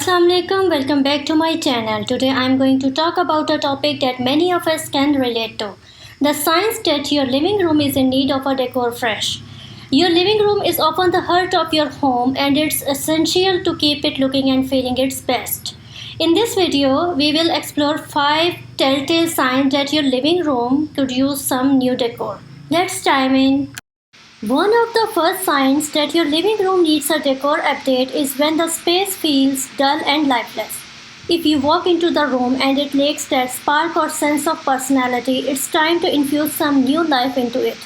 Assalamualaikum, welcome back to my channel. Today I am going to talk about a topic that many of us can relate to. The signs that your living room is in need of a decor fresh. Your living room is often the heart of your home and it's essential to keep it looking and feeling its best. In this video, we will explore 5 telltale signs that your living room could use some new decor. Let's dive in. One of the first signs that your living room needs a decor update is when the space feels dull and lifeless. If you walk into the room and it lacks that spark or sense of personality, it's time to infuse some new life into it.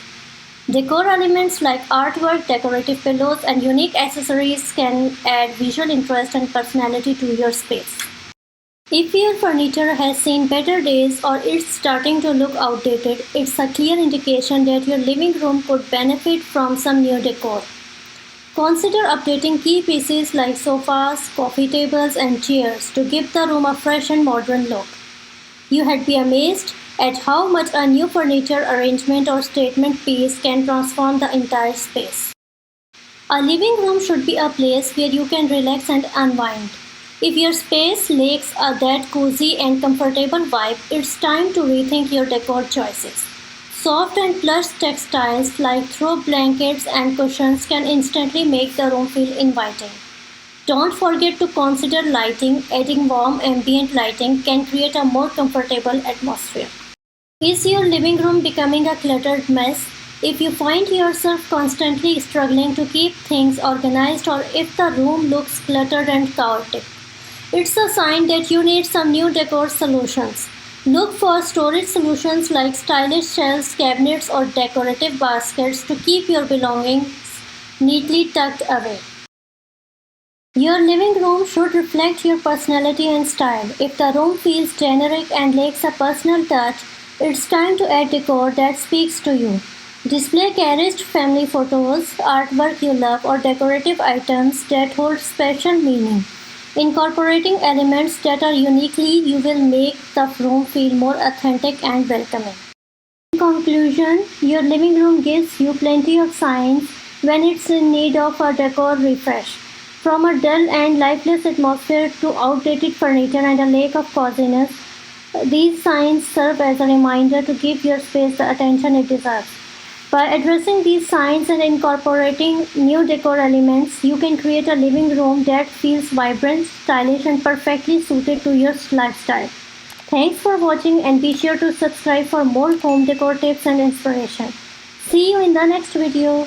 Decor elements like artwork, decorative pillows, and unique accessories can add visual interest and personality to your space. If your furniture has seen better days or it's starting to look outdated, it's a clear indication that your living room could benefit from some new decor. Consider updating key pieces like sofas, coffee tables, and chairs to give the room a fresh and modern look. You'd be amazed at how much a new furniture arrangement or statement piece can transform the entire space. A living room should be a place where you can relax and unwind. If your space lacks that cozy and comfortable vibe, it's time to rethink your decor choices. Soft and plush textiles like throw blankets and cushions can instantly make the room feel inviting. Don't forget to consider lighting. Adding warm ambient lighting can create a more comfortable atmosphere. Is your living room becoming a cluttered mess? If you find yourself constantly struggling to keep things organized, or if the room looks cluttered and chaotic, it's a sign that you need some new decor solutions. Look for storage solutions like stylish shelves, cabinets, or decorative baskets to keep your belongings neatly tucked away. Your living room should reflect your personality and style. If the room feels generic and lacks a personal touch, it's time to add decor that speaks to you. Display cherished family photos, artwork you love, or decorative items that hold special meaning. Incorporating elements that are uniquely you will make the room feel more authentic and welcoming. In conclusion, your living room gives you plenty of signs when it's in need of a decor refresh. From a dull and lifeless atmosphere to outdated furniture and a lack of coziness, these signs serve as a reminder to give your space the attention it deserves. By addressing these signs and incorporating new decor elements, you can create a living room that feels vibrant, stylish, and perfectly suited to your lifestyle. Thanks for watching and be sure to subscribe for more home decor tips and inspiration. See you in the next video.